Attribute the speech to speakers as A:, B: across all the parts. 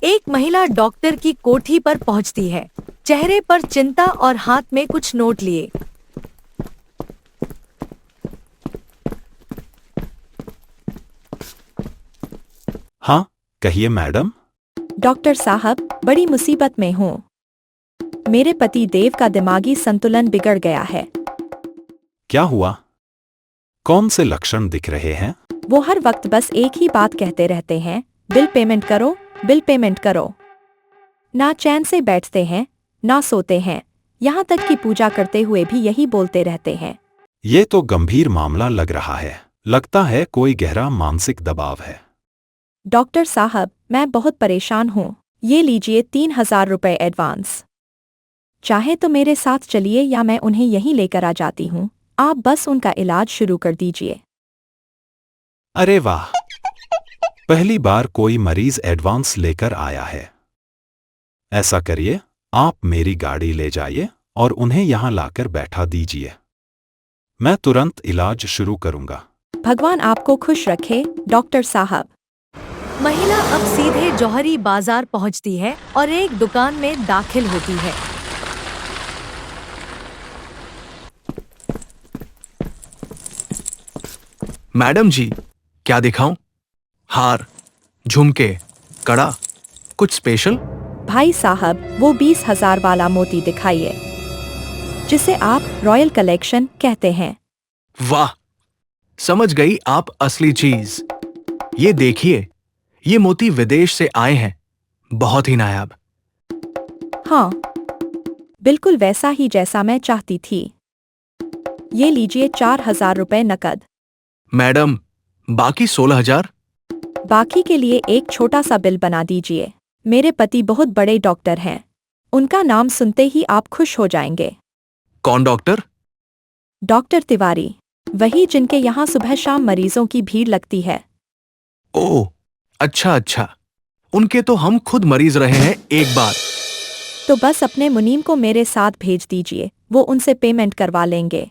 A: एक महिला डॉक्टर की कोठी पर पहुंचती है, चेहरे पर चिंता और हाथ में कुछ नोट लिए।
B: हाँ, कहिए मैडम।
C: डॉक्टर साहब, बड़ी मुसीबत में हूँ। मेरे पति देव का दिमागी संतुलन बिगड़ गया है।
B: क्या हुआ? कौन से लक्षण दिख रहे हैं?
C: वो हर वक्त बस एक ही बात कहते रहते हैं, बिल पेमेंट करो, बिल पेमेंट करो। ना चैन से बैठते हैं, ना सोते हैं, यहाँ तक कि पूजा करते हुए भी यही बोलते रहते हैं।
B: ये तो गंभीर मामला लग रहा है। लगता है कोई गहरा मानसिक दबाव है।
C: डॉक्टर साहब, मैं बहुत परेशान हूँ। ये लीजिए 3,000 रुपए एडवांस। चाहे तो मेरे साथ चलिए या मैं उन्हें यहीं लेकर आ जाती हूँ। आप बस उनका इलाज शुरू कर दीजिए।
B: अरे वाह, पहली बार कोई मरीज एडवांस लेकर आया है। ऐसा करिए, आप मेरी गाड़ी ले जाइए और उन्हें यहां लाकर बैठा दीजिए। मैं तुरंत इलाज शुरू करूंगा।
C: भगवान आपको खुश रखे, डॉक्टर साहब।
A: महिला अब सीधे जौहरी बाजार पहुंचती है और एक दुकान में दाखिल होती है।
D: मैडम जी, क्या दिखाऊं? हार, झुमके, कड़ा, कुछ स्पेशल?
C: भाई साहब, वो 20,000 वाला मोती दिखाइए, जिसे आप रॉयल कलेक्शन कहते हैं।
D: वाह, समझ गई आप असली चीज। ये देखिए, ये मोती विदेश से आए हैं, बहुत ही नायाब।
C: हाँ, बिल्कुल वैसा ही जैसा मैं चाहती थी। ये लीजिए 4,000 रुपए नकद।
D: मैडम, बाकी 16,000?
C: बाकी के लिए एक छोटा सा बिल बना दीजिए। मेरे पति बहुत बड़े डॉक्टर हैं। उनका नाम सुनते ही आप खुश हो जाएंगे।
D: कौन डॉक्टर?
C: डॉक्टर तिवारी, वही जिनके यहाँ सुबह शाम मरीजों की भीड़ लगती है।
D: ओह, अच्छा अच्छा। उनके तो हम खुद मरीज रहे हैं एक बार।
C: तो बस अपने मुनीम को मेरे साथ भेज दीजिए, वो उनसे पेमेंट करवा लेंगे।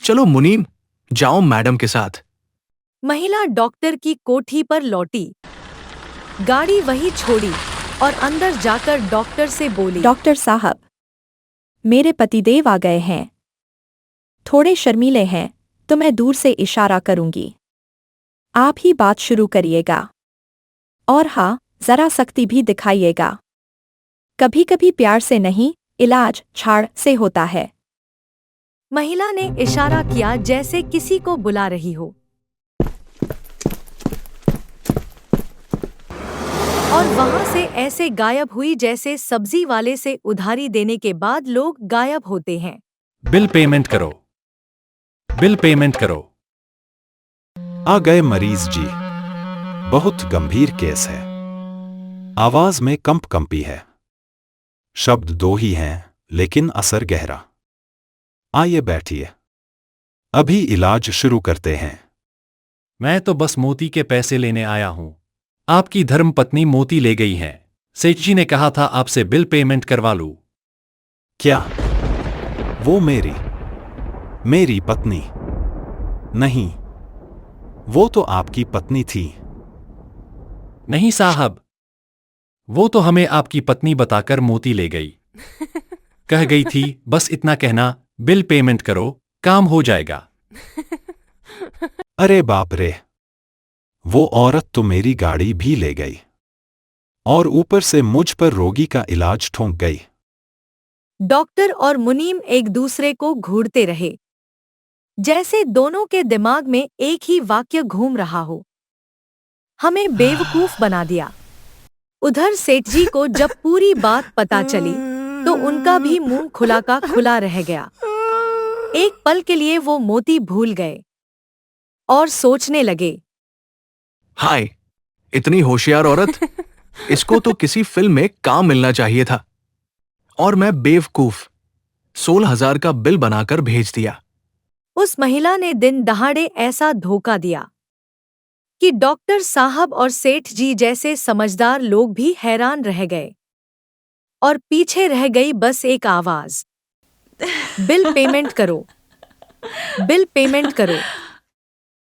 D: चलो मुनीम, जाओ मैडम के साथ।
A: महिला डॉक्टर की कोठी पर लौटी, गाड़ी वहीं छोड़ी और अंदर जाकर डॉक्टर से बोली,
C: डॉक्टर साहब, मेरे पतिदेव आ गए हैं। थोड़े शर्मीले हैं, तो मैं दूर से इशारा करूंगी। आप ही बात शुरू करिएगा। और हाँ, जरा सख्ती भी दिखाइएगा। कभी कभी प्यार से नहीं, इलाज छाड़ से होता है।
A: महिला ने इशारा किया जैसे किसी को बुला रही हो, और वहां से ऐसे गायब हुई जैसे सब्जी वाले से उधारी देने के बाद लोग गायब होते हैं।
E: बिल पेमेंट करो, बिल पेमेंट करो।
B: आ गए मरीज जी। बहुत गंभीर केस है। आवाज में कंपी है। शब्द दो ही हैं, लेकिन असर गहरा। आइए बैठिए, अभी इलाज शुरू करते हैं।
E: मैं तो बस मोती के पैसे लेने आया हूं। आपकी धर्मपत्नी मोती ले गई हैं। सेठ जी ने कहा था आपसे बिल पेमेंट करवा लूं।
B: क्या वो मेरी पत्नी? नहीं, वो तो आपकी पत्नी थी।
E: नहीं साहब, वो तो हमें आपकी पत्नी बताकर मोती ले गई। कह गई थी बस इतना कहना, बिल पेमेंट करो, काम हो जाएगा।
B: अरे बाप रे, वो औरत तो मेरी गाड़ी भी ले गई और ऊपर से मुझ पर रोगी का इलाज ठोंक गई।
A: डॉक्टर और मुनीम एक दूसरे को घूरते रहे, जैसे दोनों के दिमाग में एक ही वाक्य घूम रहा हो, हमें बेवकूफ बना दिया। उधर सेठ जी को जब पूरी बात पता चली तो उनका भी मुंह खुला का खुला रह गया। एक पल के लिए वो मोती भूल गए और सोचने लगे,
D: हाय, इतनी होशियार औरत, इसको तो किसी फिल्म में काम मिलना चाहिए था। और मैं बेवकूफ 16,000 का बिल बनाकर भेज दिया।
A: उस महिला ने दिन दहाड़े ऐसा धोखा दिया कि डॉक्टर साहब और सेठ जी जैसे समझदार लोग भी हैरान रह गए, और पीछे रह गई बस एक आवाज, बिल पेमेंट करो, बिल पेमेंट करो।